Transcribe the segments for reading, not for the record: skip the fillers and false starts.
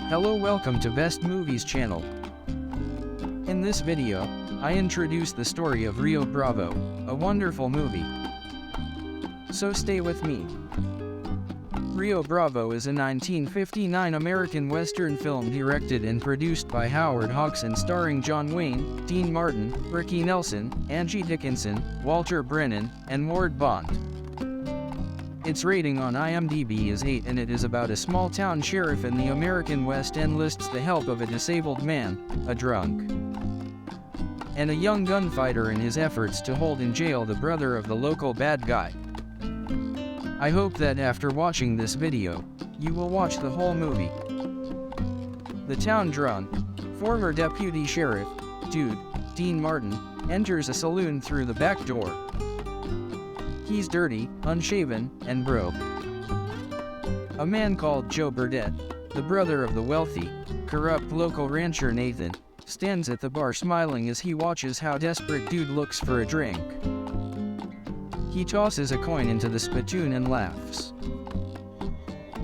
Hello, welcome to Best Movies channel. In this video, I introduce the story of Rio Bravo, a wonderful movie. So stay with me. Rio Bravo is a 1959 American Western film directed and produced by Howard Hawks and starring John Wayne, Dean Martin, Ricky Nelson, Angie Dickinson, Walter Brennan, and Ward Bond. Its rating on IMDb is 8 and it is about a small-town sheriff in the American West enlists the help of a disabled man, a drunk, and a young gunfighter in his efforts to hold in jail the brother of the local bad guy. I hope that after watching this video, you will watch the whole movie. The town drunk, former deputy sheriff, Dude, Dean Martin, enters a saloon through the back door. He's dirty, unshaven, and broke. A man called Joe Burdett, the brother of the wealthy, corrupt local rancher Nathan, stands at the bar smiling as he watches how desperate Dude looks for a drink. He tosses a coin into the spittoon and laughs.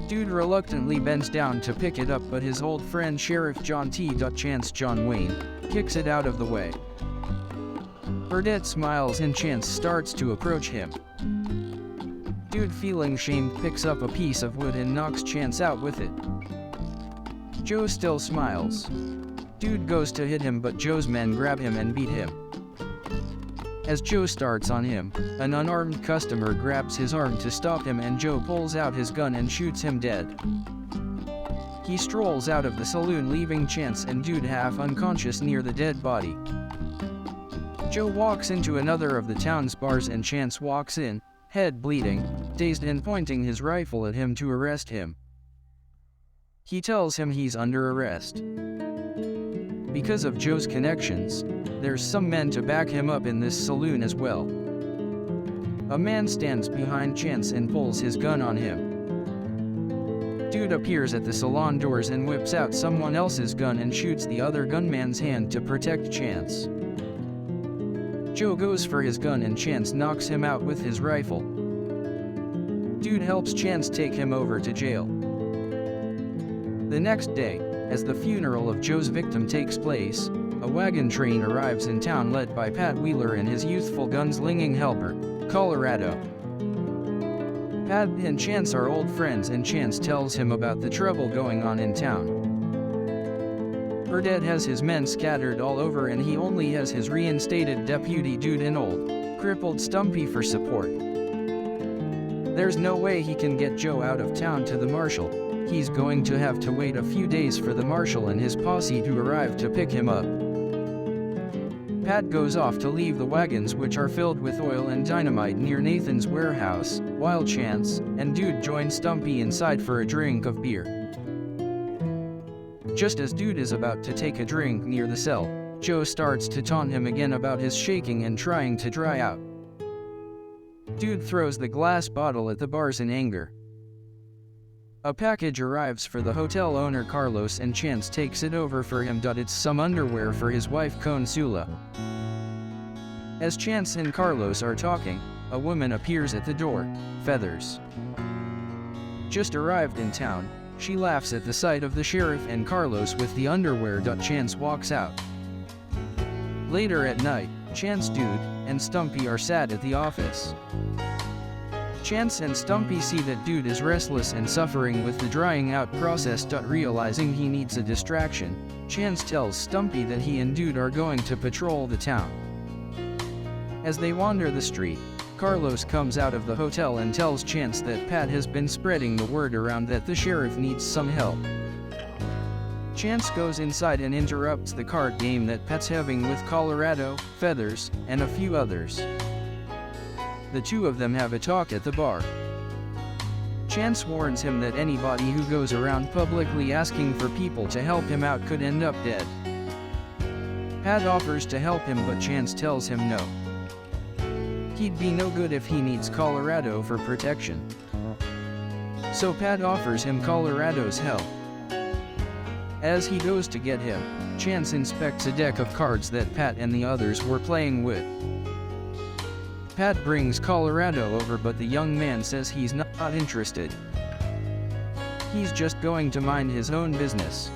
Dude reluctantly bends down to pick it up, but his old friend Sheriff John John Wayne kicks it out of the way. Burdett smiles and Chance starts to approach him. Dude, feeling shamed, picks up a piece of wood and knocks Chance out with it. Joe still smiles. Dude goes to hit him, but Joe's men grab him and beat him. As Joe starts on him, an unarmed customer grabs his arm to stop him and Joe pulls out his gun and shoots him dead. He strolls out of the saloon, leaving Chance and Dude half unconscious near the dead body. Joe walks into another of the town's bars and Chance walks in, head bleeding, dazed and pointing his rifle at him to arrest him. He tells him he's under arrest. Because of Joe's connections, there's some men to back him up in this saloon as well. A man stands behind Chance and pulls his gun on him. Dude appears at the salon doors and whips out someone else's gun and shoots the other gunman's hand to protect Chance. Joe goes for his gun and Chance knocks him out with his rifle. Dude helps Chance take him over to jail. The next day, as the funeral of Joe's victim takes place, a wagon train arrives in town led by Pat Wheeler and his youthful gunslinging helper, Colorado. Pat and Chance are old friends and Chance tells him about the trouble going on in town. Burdett has his men scattered all over and he only has his reinstated deputy Dude and old, crippled Stumpy for support. There's no way he can get Joe out of town to the marshal. He's going to have to wait a few days for the marshal and his posse to arrive to pick him up. Pat goes off to leave the wagons, which are filled with oil and dynamite, near Nathan's warehouse, while Chance and Dude join Stumpy inside for a drink of beer. Just as Dude is about to take a drink near the cell, Joe starts to taunt him again about his shaking and trying to dry out. Dude throws the glass bottle at the bars in anger. A package arrives for the hotel owner Carlos and Chance takes it over for him. It's some underwear for his wife Consula. As Chance and Carlos are talking, a woman appears at the door, Feathers. Just arrived in town, she laughs at the sight of the sheriff and Carlos with the underwear. Chance walks out. Later at night, Chance, Dude, and Stumpy are sat at the office. Chance and Stumpy see that Dude is restless and suffering with the drying out process. Realizing he needs a distraction, Chance tells Stumpy that he and Dude are going to patrol the town. As they wander the street, Carlos comes out of the hotel and tells Chance that Pat has been spreading the word around that the sheriff needs some help. Chance goes inside and interrupts the card game that Pat's having with Colorado, Feathers, and a few others. The two of them have a talk at the bar. Chance warns him that anybody who goes around publicly asking for people to help him out could end up dead. Pat offers to help him, but Chance tells him no. He'd be no good if he needs Colorado for protection. So Pat offers him Colorado's help. As he goes to get him, Chance inspects a deck of cards that Pat and the others were playing with. Pat brings Colorado over, but the young man says he's not interested. he's just going to mind his own business.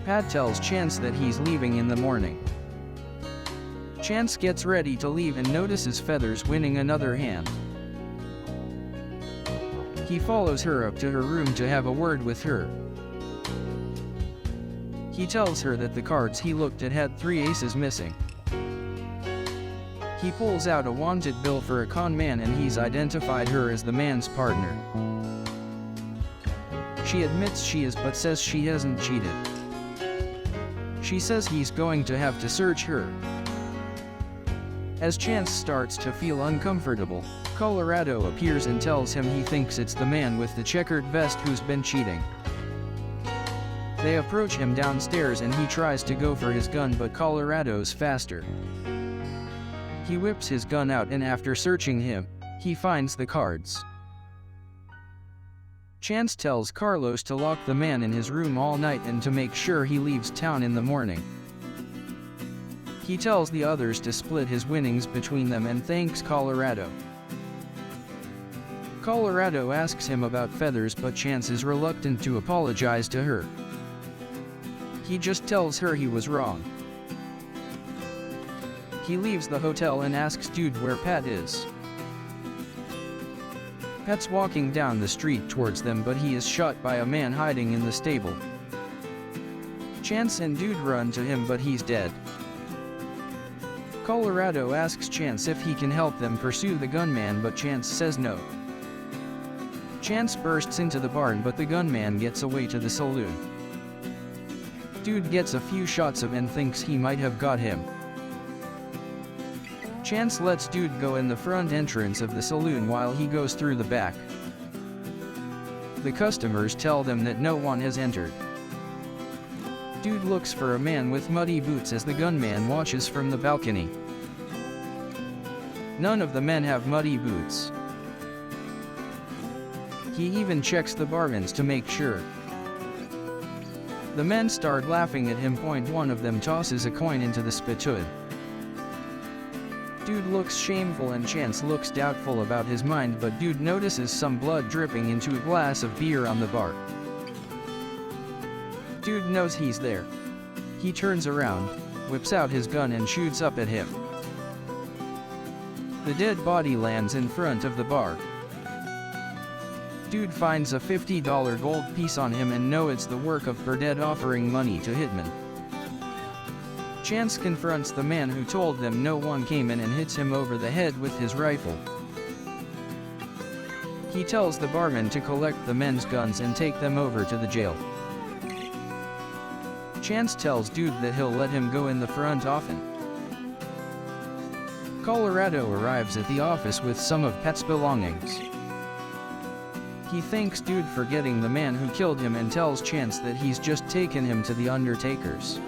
Pat tells Chance that he's leaving in the morning. Chance gets ready to leave and notices Feathers winning another hand. He follows her up to her room to have a word with her. He tells her that the cards he looked at had 3 aces missing. He pulls out a wanted bill for a con man and he's identified her as the man's partner. She admits she is but says she hasn't cheated. She says he's going to have to search her. As Chance starts to feel uncomfortable, Colorado appears and tells him he thinks it's the man with the checkered vest who's been cheating. They approach him downstairs and he tries to go for his gun, but Colorado's faster. He whips his gun out and after searching him, he finds the cards. Chance tells Carlos to lock the man in his room all night and to make sure he leaves town in the morning. He tells the others to split his winnings between them and thanks Colorado. Colorado asks him about Feathers, but Chance is reluctant to apologize to her. He just tells her he was wrong. He leaves the hotel and asks Dude where Pat is. Pat's walking down the street towards them, but he is shot by a man hiding in the stable. Chance and Dude run to him, but he's dead. Colorado asks Chance if he can help them pursue the gunman, but Chance says no. Chance bursts into the barn, but the gunman gets away to the saloon. Dude gets a few shots of and thinks he might have got him. Chance lets Dude go in the front entrance of the saloon while he goes through the back. The customers tell them that no one has entered. Dude looks for a man with muddy boots as the gunman watches from the balcony. None of the men have muddy boots. He even checks the bargains to make sure. The men start laughing at him. One of them tosses a coin into the spittoon. Dude looks shameful and Chance looks doubtful about his mind, but Dude notices some blood dripping into a glass of beer on the bar. Dude knows he's there. He turns around, whips out his gun and shoots up at him. The dead body lands in front of the bar. Dude finds a $50 gold piece on him and knows it's the work of Burdett offering money to hitmen. Chance confronts the man who told them no one came in and hits him over the head with his rifle. He tells the barman to collect the men's guns and take them over to the jail. Chance tells Dude that he'll let him go in the front often. Colorado arrives at the office with some of Pat's belongings. He thanks Dude for getting the man who killed him and tells Chance that he's just taken him to the Undertaker's.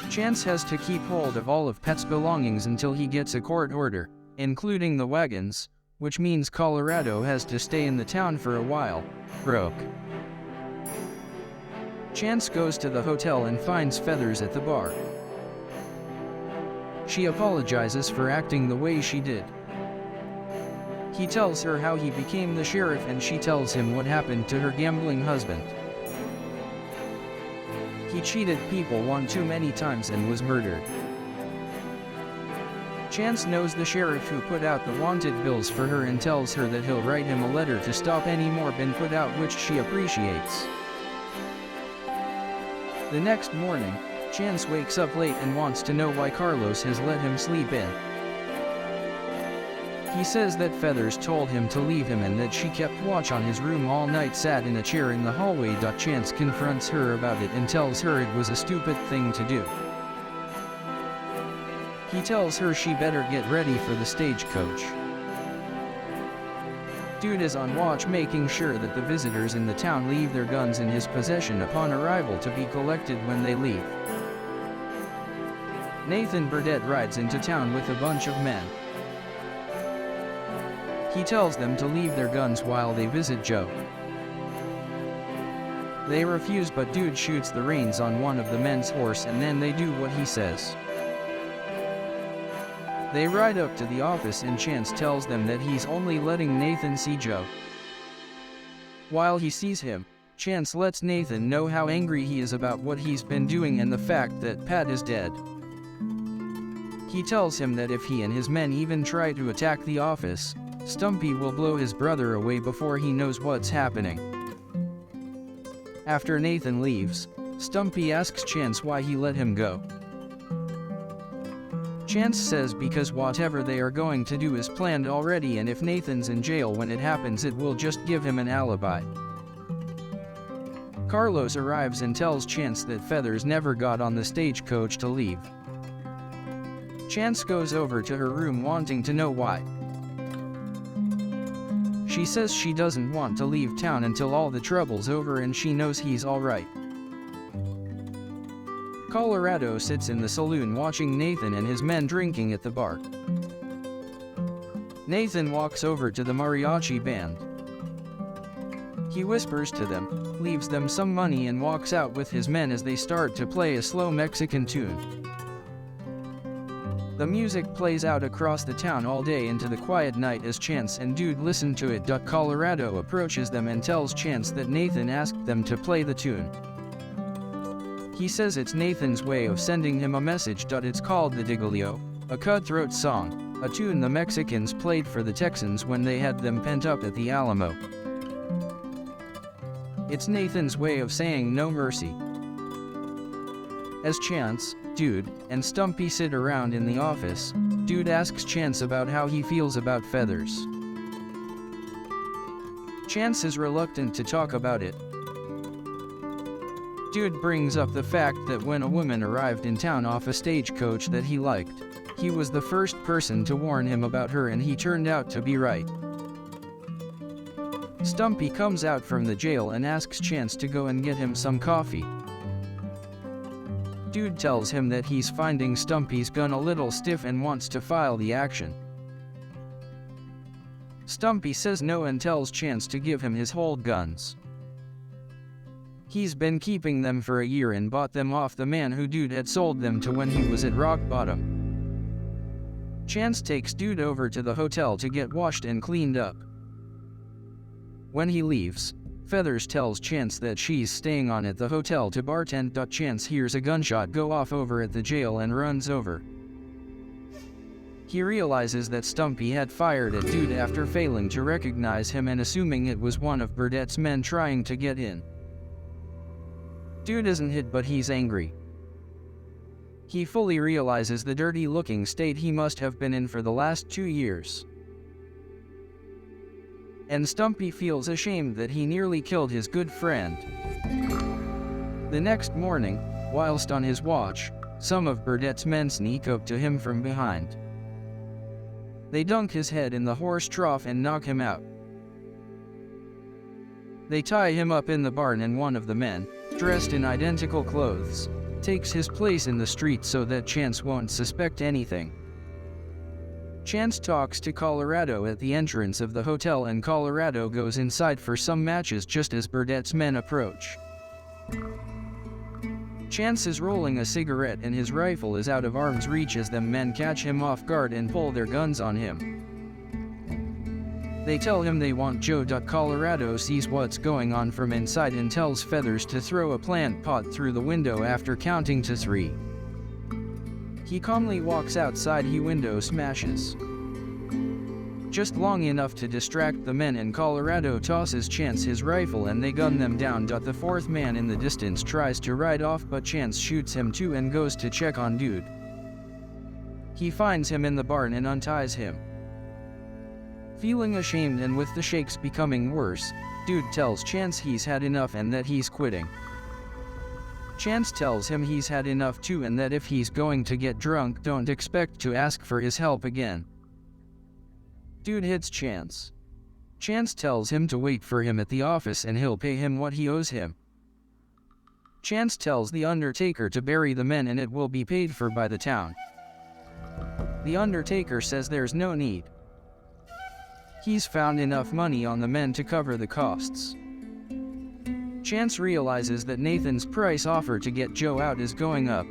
Chance has to keep hold of all of Pat's belongings until he gets a court order, including the wagons, which means Colorado has to stay in the town for a while, broke. Chance goes to the hotel and finds Feathers at the bar. She apologizes for acting the way she did. He tells her how he became the sheriff and she tells him what happened to her gambling husband. He cheated people one too many times and was murdered. Chance knows the sheriff who put out the wanted bills for her and tells her that he'll write him a letter to stop any more being put out, which she appreciates. The next morning, Chance wakes up late and wants to know why Carlos has let him sleep in. He says that Feathers told him to leave him and that she kept watch on his room all night, sat in a chair in the hallway. Chance confronts her about it and tells her it was a stupid thing to do. He tells her she better get ready for the stagecoach. Dude is on watch, making sure that the visitors in the town leave their guns in his possession upon arrival to be collected when they leave. Nathan Burdett rides into town with a bunch of men. He tells them to leave their guns while they visit Joe. They refuse, but Dude shoots the reins on one of the men's horse and then they do what he says. They ride up to the office and Chance tells them that he's only letting Nathan see Joe. While he sees him, Chance lets Nathan know how angry he is about what he's been doing and the fact that Pat is dead. He tells him that if he and his men even try to attack the office, Stumpy will blow his brother away before he knows what's happening. After Nathan leaves, Stumpy asks Chance why he let him go. Chance says because whatever they are going to do is planned already, and if Nathan's in jail when it happens, it will just give him an alibi. Carlos arrives and tells Chance that Feathers never got on the stagecoach to leave. Chance goes over to her room wanting to know why. She says she doesn't want to leave town until all the trouble's over and she knows he's alright. Colorado sits in the saloon watching Nathan and his men drinking at the bar. Nathan walks over to the mariachi band. He whispers to them, leaves them some money and walks out with his men as they start to play a slow Mexican tune. The music plays out across the town all day into the quiet night as Chance and Dude listen to it. Colorado approaches them and tells Chance that Nathan asked them to play the tune. He says it's Nathan's way of sending him a message. It's called the Digalillo, a cutthroat song, a tune the Mexicans played for the Texans when they had them pent up at the Alamo. It's Nathan's way of saying no mercy. As Chance, Dude, and Stumpy sit around in the office, Dude asks Chance about how he feels about Feathers. Chance is reluctant to talk about it. Dude brings up the fact that when a woman arrived in town off a stagecoach that he liked, he was the first person to warn him about her and he turned out to be right. Stumpy comes out from the jail and asks Chance to go and get him some coffee. Dude tells him that he's finding Stumpy's gun a little stiff and wants to file the action. Stumpy says no and tells Chance to give him his hold guns. He's been keeping them for a year and bought them off the man who Dude had sold them to when he was at rock bottom. Chance takes Dude over to the hotel to get washed and cleaned up. When he leaves, Feathers tells Chance that she's staying on at the hotel to bartend. Chance hears a gunshot go off over at the jail and runs over. He realizes that Stumpy had fired at Dude after failing to recognize him and assuming it was one of Burdett's men trying to get in. Dude isn't hit, but he's angry. He fully realizes the dirty-looking state he must have been in for the last 2 years. And Stumpy feels ashamed that he nearly killed his good friend. The next morning, whilst on his watch, some of Burdett's men sneak up to him from behind. They dunk his head in the horse trough and knock him out. They tie him up in the barn and one of the men, dressed in identical clothes, takes his place in the street so that Chance won't suspect anything. Chance talks to Colorado at the entrance of the hotel and Colorado goes inside for some matches just as Burdett's men approach. Chance is rolling a cigarette and his rifle is out of arm's reach as them men catch him off guard and pull their guns on him. They tell him they want Joe. Colorado sees what's going on from inside and tells Feathers to throw a plant pot through the window after counting to 3. He calmly walks outside. He window smashes. Just long enough to distract the men and Colorado tosses Chance his rifle and they gun them down. The fourth man in the distance tries to ride off but Chance shoots him too and goes to check on Dude. He finds him in the barn and unties him. Feeling ashamed and with the shakes becoming worse, Dude tells Chance he's had enough and that he's quitting. Chance tells him he's had enough too and that if he's going to get drunk, don't expect to ask for his help again. Dude hits Chance. Chance tells him to wait for him at the office and he'll pay him what he owes him. Chance tells the Undertaker to bury the men and it will be paid for by the town. The Undertaker says there's no need. He's found enough money on the men to cover the costs. Chance realizes that Nathan's price offer to get Joe out is going up.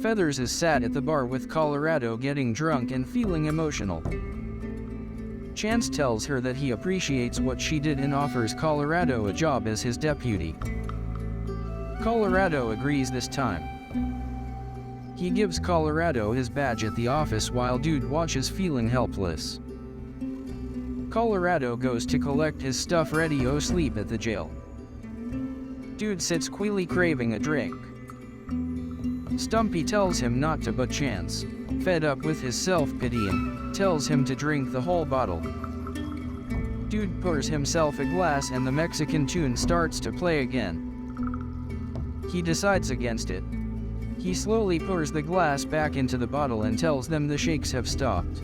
Feathers is sat at the bar with Colorado getting drunk and feeling emotional. Chance tells her that he appreciates what she did and offers Colorado a job as his deputy. Colorado agrees this time. He gives Colorado his badge at the office while Dude watches feeling helpless. Colorado goes to collect his stuff ready to sleep at the jail. Dude sits quietly craving a drink. Stumpy tells him not to, but Chance, fed up with his self-pitying, tells him to drink the whole bottle. Dude pours himself a glass and the Mexican tune starts to play again. He decides against it. He slowly pours the glass back into the bottle and tells them the shakes have stopped.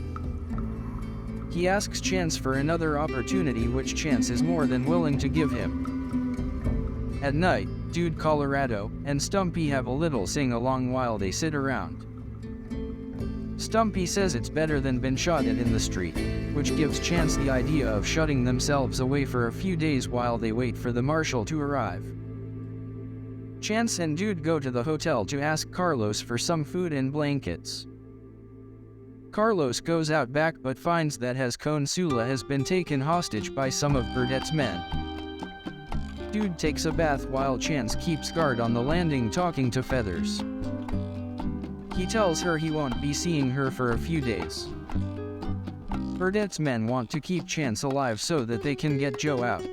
He asks Chance for another opportunity, which Chance is more than willing to give him. At night, Dude, Colorado, and Stumpy have a little sing-along while they sit around. Stumpy says it's better than been shot at in the street, which gives Chance the idea of shutting themselves away for a few days while they wait for the marshal to arrive. Chance and Dude go to the hotel to ask Carlos for some food and blankets. Carlos goes out back but finds that his Consula has been taken hostage by some of Burdett's men. Dude takes a bath while Chance keeps guard on the landing talking to Feathers. He tells her he won't be seeing her for a few days. Burdett's men want to keep Chance alive so that they can get Joe out.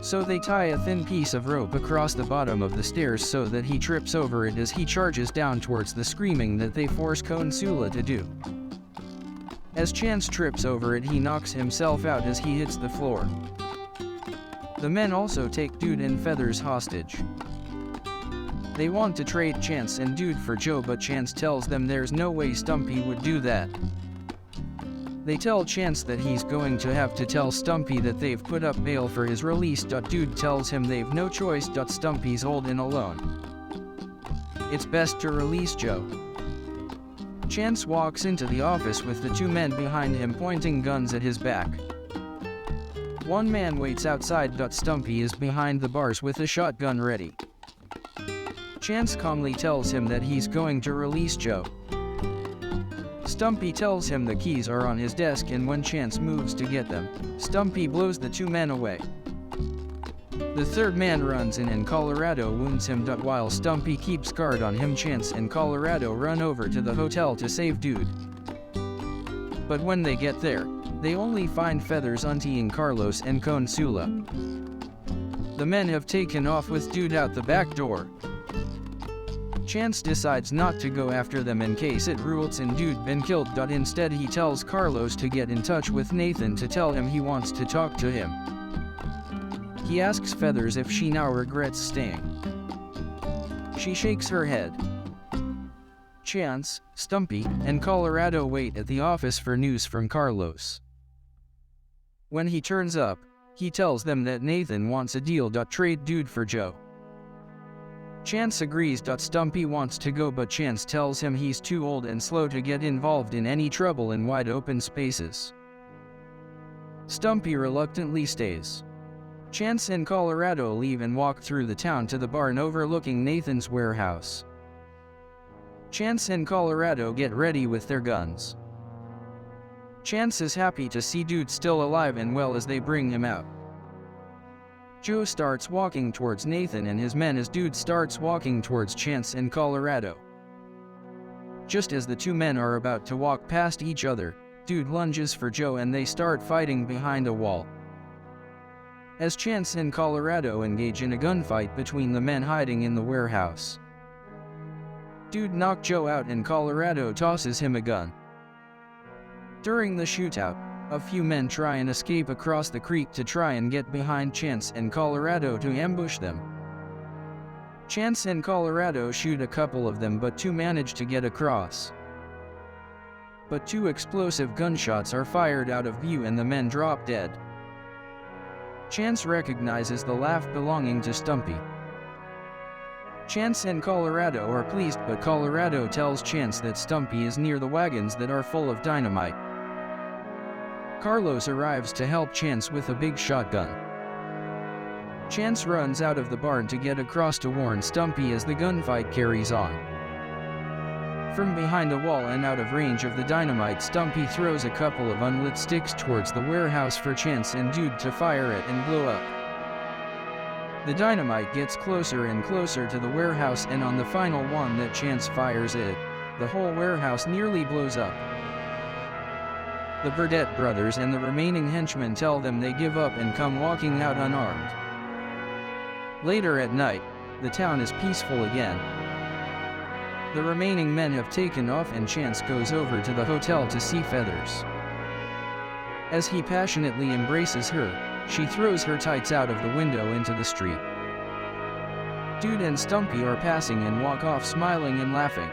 So they tie a thin piece of rope across the bottom of the stairs so that he trips over it as he charges down towards the screaming that they force Consula to do. As Chance trips over it, he knocks himself out as he hits the floor. The men also take Dude and Feathers hostage. They want to trade Chance and Dude for Joe, but Chance tells them there's no way Stumpy would do that. They tell Chance that he's going to have to tell Stumpy that they've put up bail for his release. Dude tells him they've no choice. Stumpy's old and alone. It's best to release Joe. Chance walks into the office with the two men behind him pointing guns at his back. One man waits outside. Stumpy is behind the bars with a shotgun ready. Chance calmly tells him that he's going to release Joe. Stumpy tells him the keys are on his desk, and when Chance moves to get them, Stumpy blows the two men away. The third man runs in and Colorado wounds him. While Stumpy keeps guard on him, Chance and Colorado run over to the hotel to save Dude. But when they get there, they only find Feathers untying Carlos and Consula. The men have taken off with Dude out the back door. Chance decides not to go after them in case it results in Dude been killed. Instead, he tells Carlos to get in touch with Nathan to tell him he wants to talk to him. He asks Feathers if she now regrets staying. She shakes her head. Chance, Stumpy, and Colorado wait at the office for news from Carlos. When he turns up, he tells them that Nathan wants a deal. Trade Dude for Joe. Chance agrees. Stumpy wants to go, but Chance tells him he's too old and slow to get involved in any trouble in wide open spaces. Stumpy reluctantly stays. Chance and Colorado leave and walk through the town to the barn overlooking Nathan's warehouse. Chance and Colorado get ready with their guns. Chance is happy to see Dude still alive and well as they bring him out. Joe starts walking towards Nathan and his men as Dude starts walking towards Chance and Colorado. Just as the two men are about to walk past each other, Dude lunges for Joe and they start fighting behind a wall. As Chance and Colorado engage in a gunfight between the men hiding in the warehouse. Dude knocks Joe out and Colorado tosses him a gun. During the shootout, a few men try and escape across the creek to try and get behind Chance and Colorado to ambush them. Chance and Colorado shoot a couple of them, but two manage to get across. But two explosive gunshots are fired out of view and the men drop dead. Chance recognizes the laugh belonging to Stumpy. Chance and Colorado are pleased, but Colorado tells Chance that Stumpy is near the wagons that are full of dynamite. Carlos arrives to help Chance with a big shotgun. Chance runs out of the barn to get across to warn Stumpy as the gunfight carries on. From behind a wall and out of range of the dynamite, Stumpy throws a couple of unlit sticks towards the warehouse for Chance and Dude to fire it and blow up. The dynamite gets closer and closer to the warehouse, and on the final one that Chance fires it, the whole warehouse nearly blows up. The Burdett brothers and the remaining henchmen tell them they give up and come walking out unarmed. Later at night, the town is peaceful again. The remaining men have taken off and Chance goes over to the hotel to see Feathers. As he passionately embraces her, she throws her tights out of the window into the street. Dude and Stumpy are passing and walk off smiling and laughing.